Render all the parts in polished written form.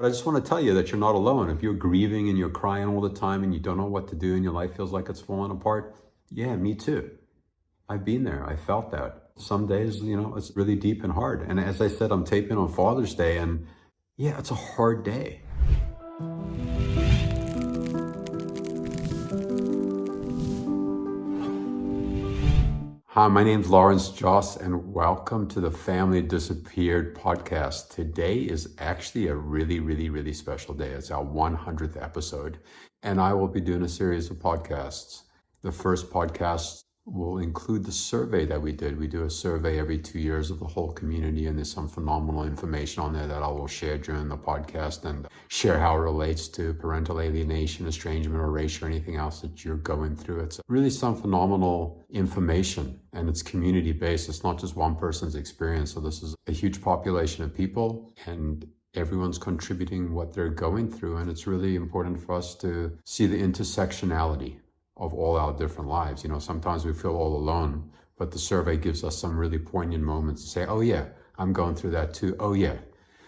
But I just want to tell you that you're not alone. If you're grieving and you're crying all the time and you don't know what to do and your life feels like it's falling apart, yeah, me too. I've been there. I felt that. Some days, it's really deep and hard. And as I said, I'm taping on Father's Day, and yeah, it's a hard day. Hi, my name's Lawrence Joss, and welcome to the Family Disappeared podcast. Today is actually a really, really, really special day. It's our 100th episode, and I will be doing a series of podcasts. The first podcast will include the survey that we did. We do a survey every 2 years of the whole community, and there's some phenomenal information on there that I will share during the podcast and share how it relates to parental alienation, estrangement, erasure, anything else that you're going through. It's really some phenomenal information, and it's community-based. It's not just one person's experience. So this is a huge population of people, and everyone's contributing what they're going through, and it's really important for us to see the intersectionality of all our different lives. Sometimes we feel all alone, but the survey gives us some really poignant moments to say, oh yeah, I'm going through that too. Oh yeah.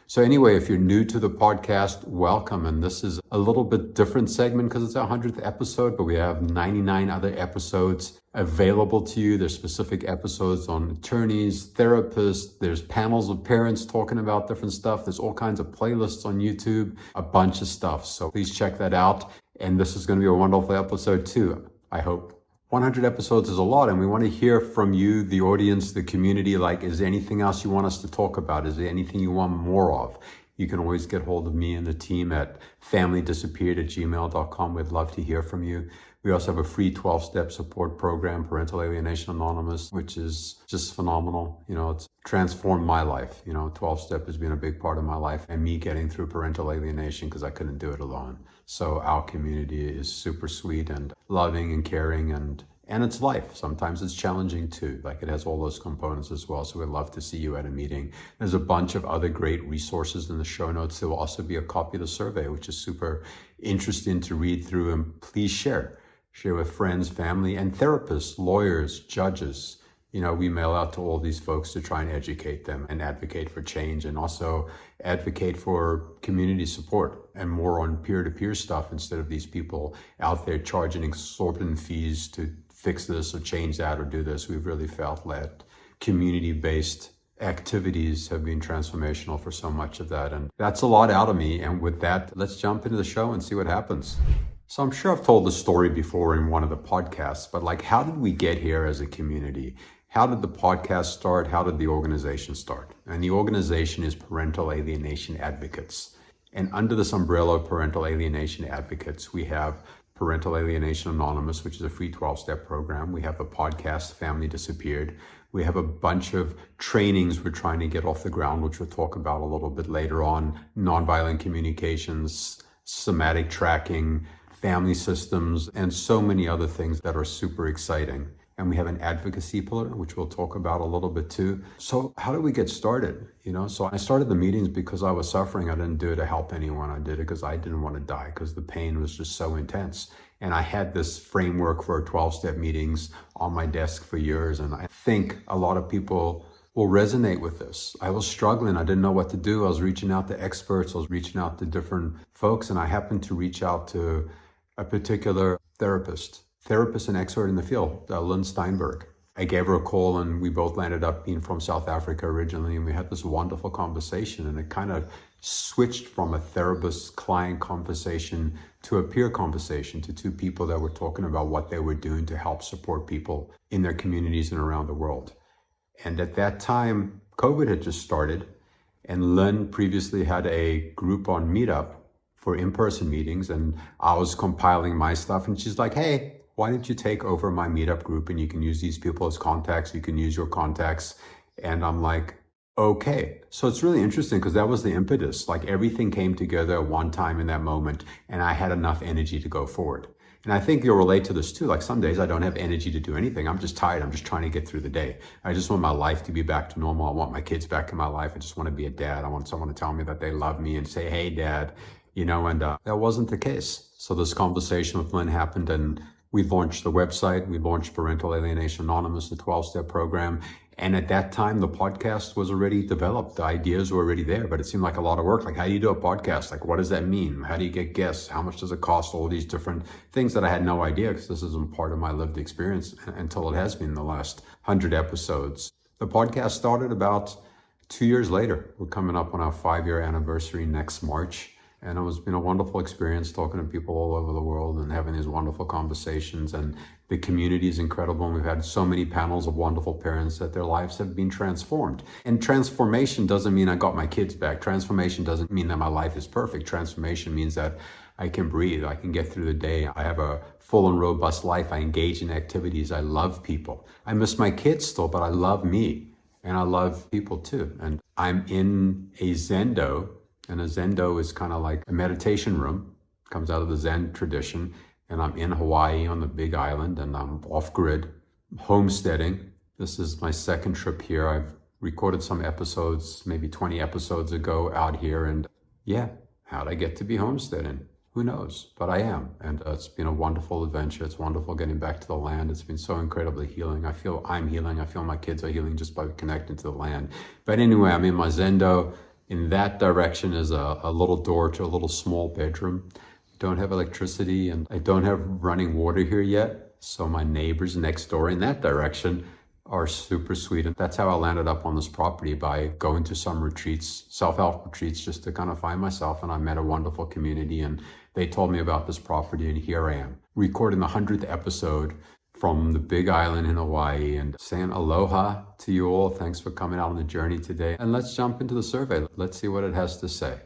So anyway, if you're new to the podcast, welcome. And this is a little bit different segment because it's our 100th episode, but we have 99 other episodes available to you. There's specific episodes on attorneys, therapists, there's panels of parents talking about different stuff. There's all kinds of playlists on YouTube, a bunch of stuff. So please check that out. And this is going to be a wonderful episode too, I hope. 100 episodes is a lot, and we want to hear from you, the audience, the community. Like, is there anything else you want us to talk about? Is there anything you want more of? You can always get hold of me and the team at familydisappeared@gmail.com. We'd love to hear from you. We also have a free 12-step support program, Parental Alienation Anonymous, which is just phenomenal. It's transformed my life. 12-step has been a big part of my life and me getting through parental alienation because I couldn't do it alone. So our community is super sweet and loving and caring, and it's life. Sometimes it's challenging too. Like, it has all those components as well. So we'd love to see you at a meeting. There's a bunch of other great resources in the show notes. There will also be a copy of the survey, which is super interesting to read through, and please share with friends, family, and therapists, lawyers, judges. We mail out to all these folks to try and educate them and advocate for change, and also advocate for community support and more on peer-to-peer stuff instead of these people out there charging exorbitant fees to fix this or change that or do this. We've really felt that community-based activities have been transformational for so much of that. And that's a lot out of me. And with that, let's jump into the show and see what happens. So I'm sure I've told the story before in one of the podcasts, but how did we get here as a community? How did the podcast start? How did the organization start? And the organization is Parental Alienation Advocates. And under this umbrella of Parental Alienation Advocates, we have Parental Alienation Anonymous, which is a free 12-step program. We have a podcast, Family Disappeared. We have a bunch of trainings we're trying to get off the ground, which we'll talk about a little bit later on. Nonviolent communications, somatic tracking, family systems, and so many other things that are super exciting. And we have an advocacy pillar, which we'll talk about a little bit too. So how did we get started? So I started the meetings because I was suffering. I didn't do it to help anyone. I did it because I didn't want to die, because the pain was just so intense. And I had this framework for 12-step meetings on my desk for years. And I think a lot of people will resonate with this. I was struggling. I didn't know what to do. I was reaching out to experts. I was reaching out to different folks. And I happened to reach out to a particular therapist and expert in the field, Lynn Steinberg. I gave her a call, and we both landed up being from South Africa originally, and we had this wonderful conversation, and it kind of switched from a therapist-client conversation to a peer conversation, to two people that were talking about what they were doing to help support people in their communities and around the world. And at that time, COVID had just started, and Lynn previously had a group on Meetup for in-person meetings, and I was compiling my stuff, and she's like, hey, why don't you take over my Meetup group, and you can use these people as contacts, you can use your contacts. And I'm like, okay. So it's really interesting because that was the impetus. Like, everything came together at one time in that moment, and I had enough energy to go forward. And I think you'll relate to this too. Like, some days I don't have energy to do anything. I'm just tired. I'm just trying to get through the day. I just want my life to be back to normal. I want my kids back in my life. I just want to be a dad. I want someone to tell me that they love me and say, hey, Dad, and that wasn't the case. So this conversation with Lynn happened, and we launched the website. We launched Parental Alienation Anonymous, the 12-step program. And at that time, the podcast was already developed. The ideas were already there, but it seemed like a lot of work. Like, how do you do a podcast? Like, what does that mean? How do you get guests? How much does it cost? All these different things that I had no idea, because this isn't part of my lived experience until it has been the last 100 episodes. The podcast started about 2 years later. We're coming up on our 5-year anniversary next March. And it has been a wonderful experience talking to people all over the world and having these wonderful conversations. And the community is incredible. And we've had so many panels of wonderful parents that their lives have been transformed. And transformation doesn't mean I got my kids back. Transformation doesn't mean that my life is perfect. Transformation means that I can breathe. I can get through the day. I have a full and robust life. I engage in activities. I love people. I miss my kids still, but I love me. And I love people too. And I'm in a Zendo. And a Zendo is kind of like a meditation room, comes out of the Zen tradition. And I'm in Hawaii on the Big Island, and I'm off-grid, homesteading. This is my second trip here. I've recorded some episodes, maybe 20 episodes ago out here. And yeah, how'd I get to be homesteading? Who knows? But I am. And it's been a wonderful adventure. It's wonderful getting back to the land. It's been so incredibly healing. I feel I'm healing. I feel my kids are healing just by connecting to the land. But anyway, I'm in my Zendo. In that direction is a little door to a little small bedroom. I don't have electricity and I don't have running water here yet. So my neighbors next door in that direction are super sweet. And that's how I landed up on this property, by going to some retreats, self-help retreats, just to kind of find myself. And I met a wonderful community and they told me about this property, and here I am, recording the 100th episode from the Big Island in Hawaii, and saying aloha to you all. Thanks for coming out on the journey today. And let's jump into the survey. Let's see what it has to say.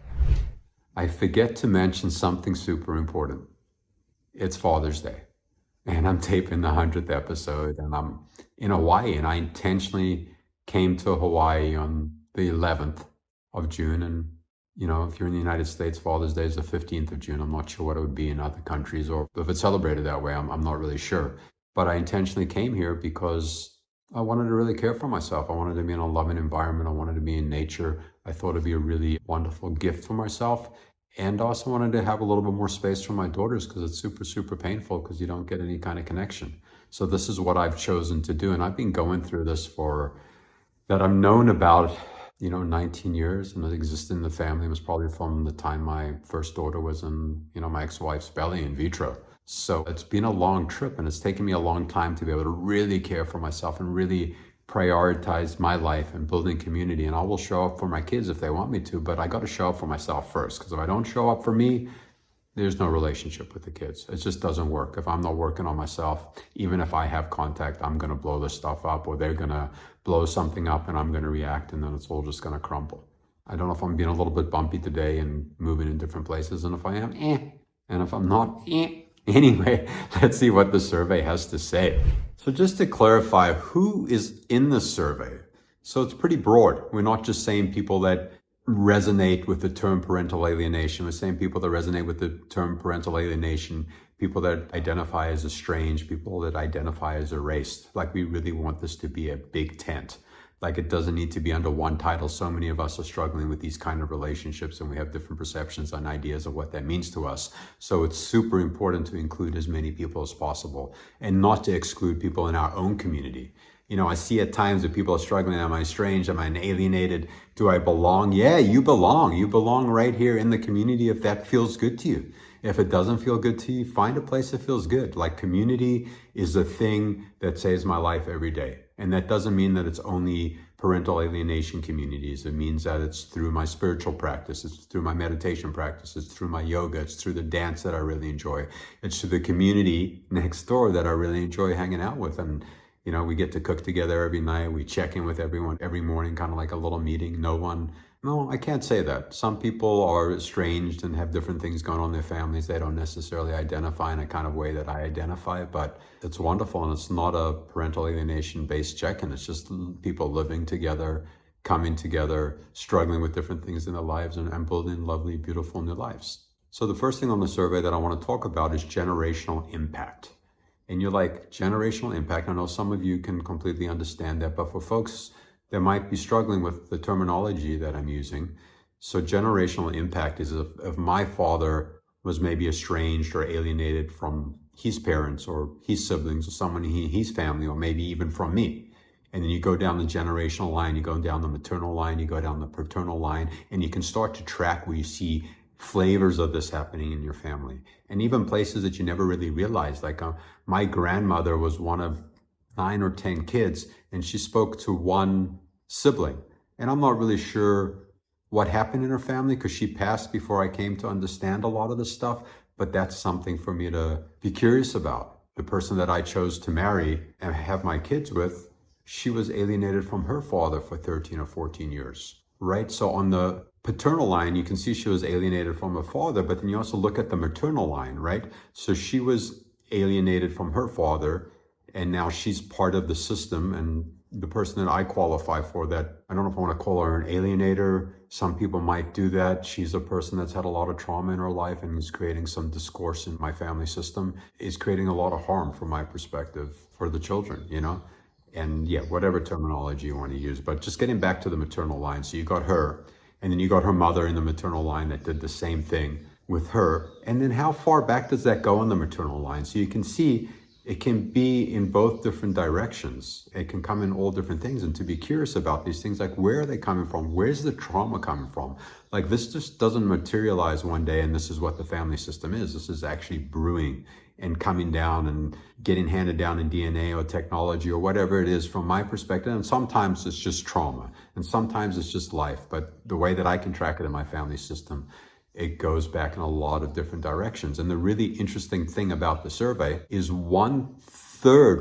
I forget to mention something super important. It's Father's Day, and I'm taping the 100th episode, and I'm in Hawaii, and I intentionally came to Hawaii on the 11th of June. And you know, if you're in the United States, Father's Day is the 15th of June. I'm not sure what it would be in other countries, or if it's celebrated that way. I'm not really sure. But I intentionally came here because I wanted to really care for myself. I wanted to be in a loving environment. I wanted to be in nature. I thought it'd be a really wonderful gift for myself. And also wanted to have a little bit more space for my daughters, because it's super, super painful because you don't get any kind of connection. So this is what I've chosen to do. And I've been going through this that I've known about, 19 years, and it existed in the family. It was probably from the time my first daughter was in, my ex-wife's belly in vitro. So it's been a long trip, and it's taken me a long time to be able to really care for myself and really prioritize my life and building community. And I will show up for my kids if they want me to, but I got to show up for myself first, because if I don't show up for me, there's no relationship with the kids. It just doesn't work. If I'm not working on myself, even if I have contact, I'm going to blow this stuff up, or they're going to blow something up and I'm going to react, and then it's all just going to crumble. I don't know if I'm being a little bit bumpy today and moving in different places, and if I am, and if I'm not, Anyway, let's see what the survey has to say. So just to clarify, who is in the survey? So it's pretty broad. We're not just saying people that resonate with the term parental alienation. We're saying people that resonate with the term parental alienation, people that identify as estranged, people that identify as erased. Like, we really want this to be a big tent. Like, it doesn't need to be under one title. So many of us are struggling with these kind of relationships, and we have different perceptions and ideas of what that means to us. So it's super important to include as many people as possible, and not to exclude people in our own community. I see at times that people are struggling. Am I estranged? Am I alienated? Do I belong? Yeah, you belong. You belong right here in the community if that feels good to you. If it doesn't feel good to you, find a place that feels good. Like, community is the thing that saves my life every day. And that doesn't mean that it's only parental alienation communities. It means that it's through my spiritual practice, it's through my meditation practice, it's through my yoga, it's through the dance that I really enjoy. It's through the community next door that I really enjoy hanging out with. And we get to cook together every night. We check in with everyone every morning, kind of like a little meeting. No, I can't say that. Some people are estranged and have different things going on in their families. They don't necessarily identify in a kind of way that I identify, but it's wonderful. And it's not a parental alienation based check-in. It's just people living together, coming together, struggling with different things in their lives, and building lovely, beautiful new lives. So the first thing on the survey that I want to talk about is generational impact. And you're like, generational impact? I know some of you can completely understand that, but for folks that might be struggling with the terminology that I'm using. So generational impact is if my father was maybe estranged or alienated from his parents or his siblings or someone in his family, or maybe even from me. And then you go down the generational line, you go down the maternal line, you go down the paternal line, and you can start to track where you see flavors of this happening in your family. And even places that you never really realized. Like my grandmother was one of 9 or 10 kids, and she spoke to one sibling. And I'm not really sure what happened in her family because she passed before I came to understand a lot of this stuff. But that's something for me to be curious about. The person that I chose to marry and have my kids with, she was alienated from her father for 13 or 14 years, right? So on the paternal line, you can see she was alienated from her father, but then you also look at the maternal line, right? So she was alienated from her father, and now she's part of the system. And the person that I qualify for, that I don't know if I want to call her an alienator. Some people might do that. She's a person that's had a lot of trauma in her life and is creating some discourse in my family system, is creating a lot of harm from my perspective for the children, you know? And yeah, whatever terminology you want to use, but just getting back to the maternal line. So you got her, and then you got her mother in the maternal line that did the same thing with her. And then how far back does that go on the maternal line? So you can see it can be in both different directions. It can come in all different things. And to be curious about these things, like where are they coming from? Where's the trauma coming from? Like this just doesn't materialize one day and this is what the family system is. This is actually brewing and coming down and getting handed down in DNA or technology or whatever it is from my perspective. And sometimes it's just trauma and sometimes it's just life. But the way that I can track it in my family system, it goes back in a lot of different directions. And the really interesting thing about the survey is one third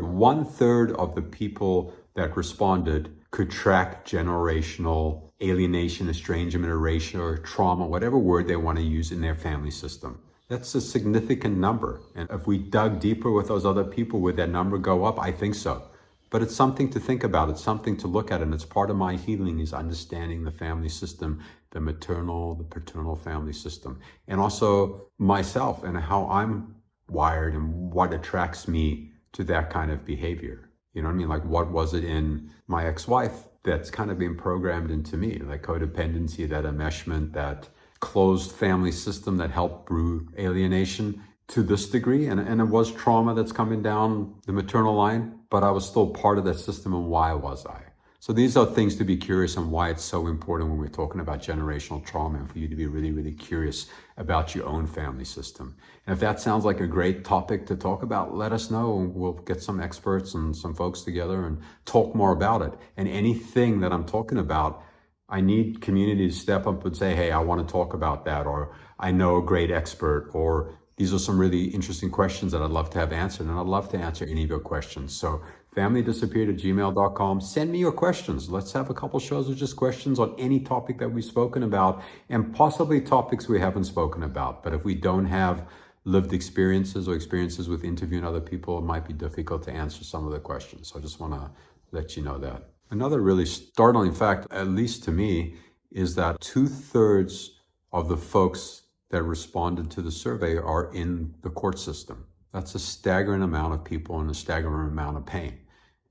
of the people that responded could track generational alienation, estrangement, erasure, or trauma, whatever word they want to use in their family system. That's a significant number. And if we dug deeper with those other people, would that number go up? I think so. But it's something to think about. It's something to look at. And it's part of my healing is understanding the family system, the maternal, the paternal family system, and also myself and how I'm wired and what attracts me to that kind of behavior. You know what I mean? Like what was it in my ex-wife that's kind of been programmed into me, like codependency, that enmeshment, that closed family system that helped brew alienation to this degree. And it was trauma that's coming down the maternal line, but I was still part of that system. And why was I? So these are things to be curious and why it's so important when we're talking about generational trauma and for you to be really, really curious about your own family system. And if that sounds like a great topic to talk about, let us know and we'll get some experts and some folks together and talk more about it. And anything that I'm talking about, I need community to step up and say, hey, I want to talk about that, or I know a great expert, or these are some really interesting questions that I'd love to have answered, and I'd love to answer any of your questions. So familydisappeared@gmail.com. Send me your questions. Let's have a couple shows with just questions on any topic that we've spoken about and possibly topics we haven't spoken about. But if we don't have lived experiences or experiences with interviewing other people, it might be difficult to answer some of the questions. So I just want to let you know that. Another really startling fact, at least to me, is that 2/3 of the folks that responded to the survey are in the court system. That's a staggering amount of people and a staggering amount of pain.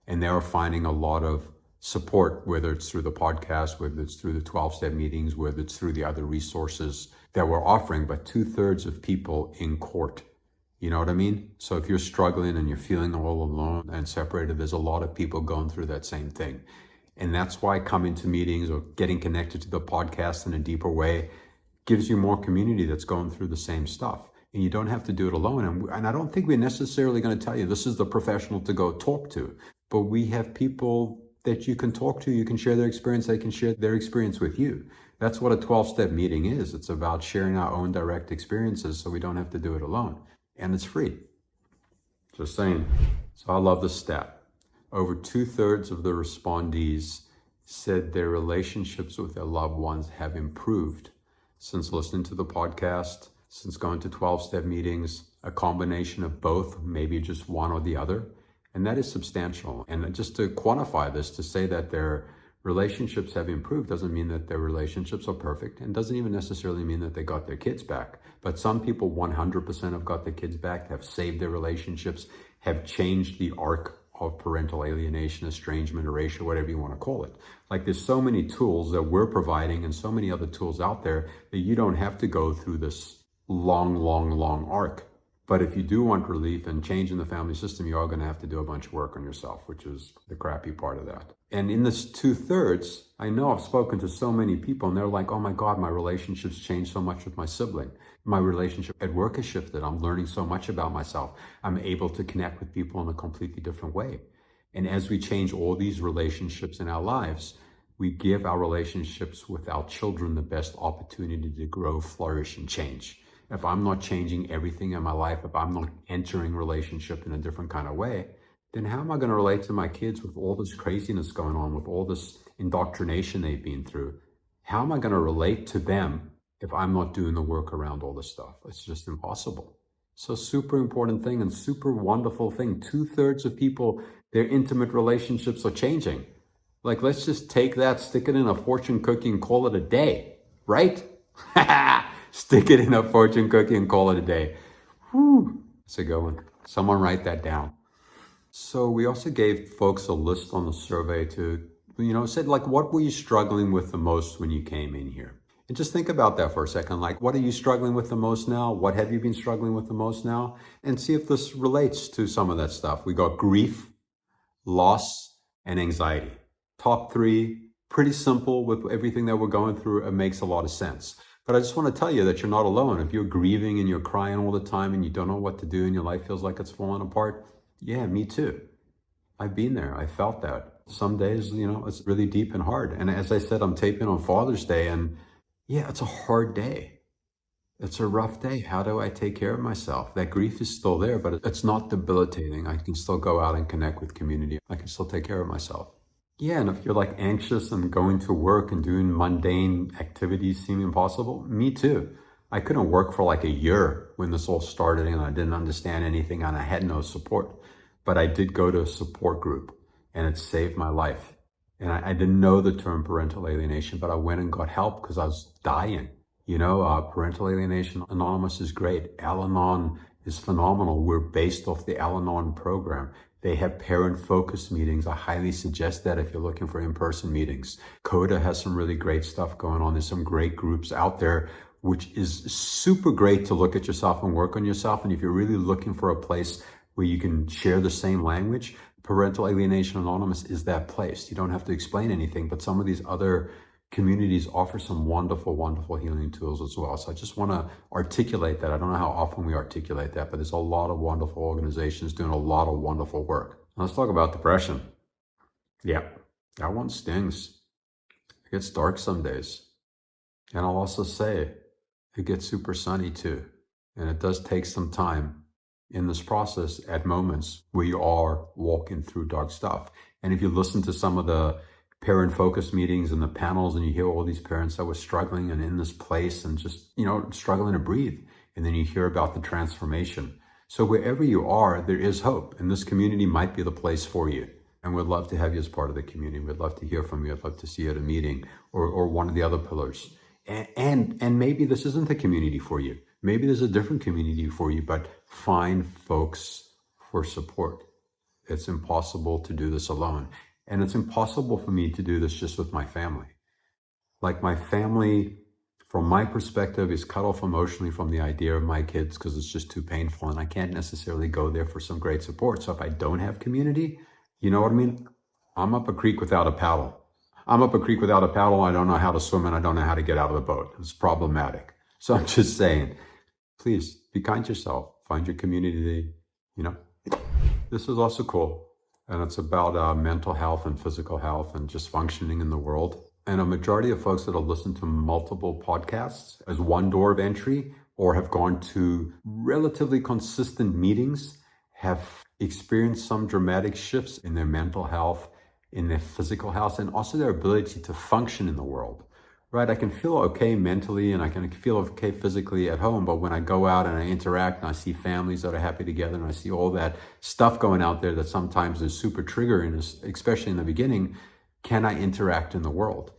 And they are finding a lot of support, whether it's through the podcast, whether it's through the 12-step meetings, whether it's through the other resources that we're offering, but 2/3 of people in court. You know what I mean? So if you're struggling and you're feeling all alone and separated, there's a lot of people going through that same thing. And that's why coming to meetings or getting connected to the podcast in a deeper way gives you more community that's going through the same stuff. And you don't have to do it alone. And I don't think we're necessarily going to tell you this is the professional to go talk to, but we have people that you can talk to, you can share their experience, they can share their experience with you. That's what a 12-step meeting is. It's about sharing our own direct experiences so we don't have to do it alone. And it's free. Just saying. So I love this stat. Over 2/3 of the respondees said their relationships with their loved ones have improved since listening to the podcast, since going to 12-step meetings, a combination of both, maybe just one or the other. And that is substantial. And just to quantify this, to say that their relationships have improved doesn't mean that their relationships are perfect, and doesn't even necessarily mean that they got their kids back. But some people 100% have got their kids back, have saved their relationships, have changed the arc of parental alienation, estrangement, erasure, whatever you want to call it. Like there's so many tools that we're providing and so many other tools out there that you don't have to go through this long arc. But if you do want relief and change in the family system, you are going to have to do a bunch of work on yourself, which is the crappy part of that. And in this 2/3, I know I've spoken to so many people and they're like, oh my God, my relationships changed so much with my sibling. My relationship at work has shifted. I'm learning so much about myself. I'm able to connect with people in a completely different way. And as we change all these relationships in our lives, we give our relationships with our children the best opportunity to grow, flourish, and change. If I'm not changing everything in my life, if I'm not entering relationship in a different kind of way, then how am I going to relate to my kids with all this craziness going on, with all this indoctrination they've been through? How am I going to relate to them if I'm not doing the work around all this stuff? It's just impossible. So super important thing and super wonderful thing. 2/3 of people, their intimate relationships are changing. Like, let's just take that, stick it in a fortune cookie and call it a day, right? Stick it in a fortune cookie and call it a day. Whew. That's a good one. Someone write that down. So we also gave folks a list on the survey to, said like, what were you struggling with the most when you came in here? And just think about that for a second. Like, what are you struggling with the most now? What have you been struggling with the most now? And see if this relates to some of that stuff. We got grief, loss, and anxiety. Top 3, pretty simple with everything that we're going through. It makes a lot of sense. But I just want to tell you that you're not alone. If you're grieving and you're crying all the time and you don't know what to do and your life feels like it's falling apart, yeah, me too. I've been there. I felt that. Some days, it's really deep and hard. And as I said, I'm taping on Father's Day, and yeah, it's a hard day. It's a rough day. How do I take care of myself? That grief is still there, but it's not debilitating. I can still go out and connect with community. I can still take care of myself. Yeah, and if you're like anxious and going to work and doing mundane activities seem impossible, me too. I couldn't work for like a year when this all started and I didn't understand anything and I had no support. But I did go to a support group and it saved my life. And I didn't know the term parental alienation, but I went and got help because I was dying. Parental Alienation Anonymous is great. Al-Anon is phenomenal. We're based off the Al-Anon program. They have parent-focused meetings. I highly suggest that if you're looking for in-person meetings. CODA has some really great stuff going on. There's some great groups out there, which is super great to look at yourself and work on yourself. And if you're really looking for a place where you can share the same language, Parental Alienation Anonymous is that place. You don't have to explain anything, but some of these other communities offer some wonderful, wonderful healing tools as well. So I just want to articulate that. I don't know how often we articulate that, but there's a lot of wonderful organizations doing a lot of wonderful work. Let's talk about depression. Yeah, that one stings. It gets dark some days. And I'll also say it gets super sunny too. And it does take some time in this process at moments where you are walking through dark stuff. And if you listen to some of the parent focus meetings and the panels and you hear all these parents that were struggling and in this place and just, struggling to breathe. And then you hear about the transformation. So wherever you are, there is hope. And this community might be the place for you. And we'd love to have you as part of the community. We'd love to hear from you. I'd love to see you at a meeting or one of the other pillars. And maybe this isn't the community for you. Maybe there's a different community for you, but find folks for support. It's impossible to do this alone. And it's impossible for me to do this just with my family. Like my family, from my perspective, is cut off emotionally from the idea of my kids because it's just too painful and I can't necessarily go there for some great support. So if I don't have community, you know what I mean? I'm up a creek without a paddle. I'm up a creek without a paddle. I don't know how to swim and I don't know how to get out of the boat. It's problematic. So I'm just saying, please be kind to yourself. Find your community, This is also cool. And it's about mental health and physical health and just functioning in the world. And a majority of folks that have listened to multiple podcasts as one door of entry or have gone to relatively consistent meetings have experienced some dramatic shifts in their mental health, in their physical health, and also their ability to function in the world. Right? I can feel okay mentally and I can feel okay physically at home, but when I go out and I interact and I see families that are happy together and I see all that stuff going out there that sometimes is super triggering, especially in the beginning, can I interact in the world?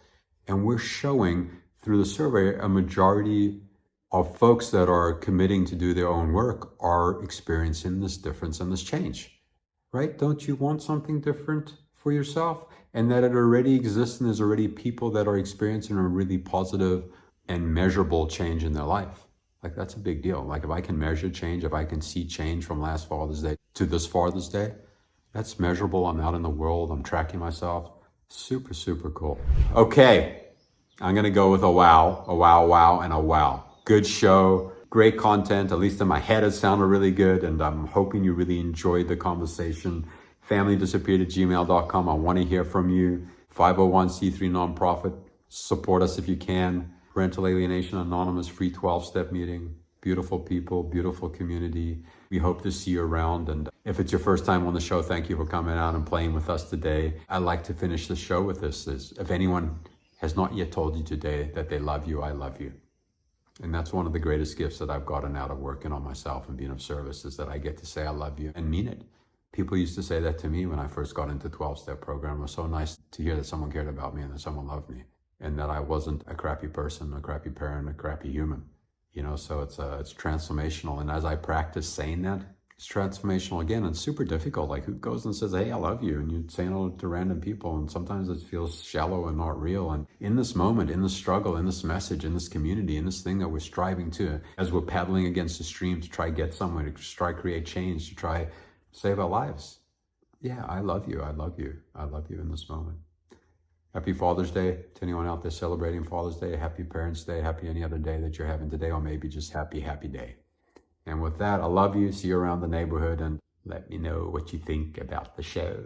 And we're showing through the survey a majority of folks that are committing to do their own work are experiencing this difference and this change, right? Don't you want something different for yourself? And that it already exists and there's already people that are experiencing a really positive and measurable change in their life. Like, that's a big deal. Like, if I can measure change, if I can see change from last Father's Day to this Father's Day, that's measurable. I'm out in the world. I'm tracking myself. Super, super cool. Okay. I'm going to go with a wow, and a wow. Good show, great content. At least in my head, it sounded really good. And I'm hoping you really enjoyed the conversation. familydisappeared@gmail.com. I want to hear from you. 501c3 nonprofit. Support us if you can. Parental Alienation Anonymous free 12-step meeting. Beautiful people, beautiful community. We hope to see you around. And if it's your first time on the show, thank you for coming out and playing with us today. I like to finish the show with this. If anyone has not yet told you today that they love you, I love you. And that's one of the greatest gifts that I've gotten out of working on myself and being of service, is that I get to say I love you and mean it. People used to say that to me when I first got into 12-step program. It was so nice to hear that someone cared about me and that someone loved me, and that I wasn't a crappy person, a crappy parent, a crappy human. So it's transformational. And as I practice saying that, it's transformational again. It's super difficult. Like, who goes and says, hey, I love you? And you're saying it to random people. And sometimes it feels shallow and not real. And in this moment, in this struggle, in this message, in this community, in this thing that we're striving to, as we're paddling against the stream to try get somewhere, to try create change, to try save our lives. Yeah, I love you. I love you. I love you in this moment. Happy Father's Day to anyone out there celebrating Father's Day. Happy Parents' Day. Happy any other day that you're having today, or maybe just happy day. And with that, I love you. See you around the neighborhood, and let me know what you think about the show.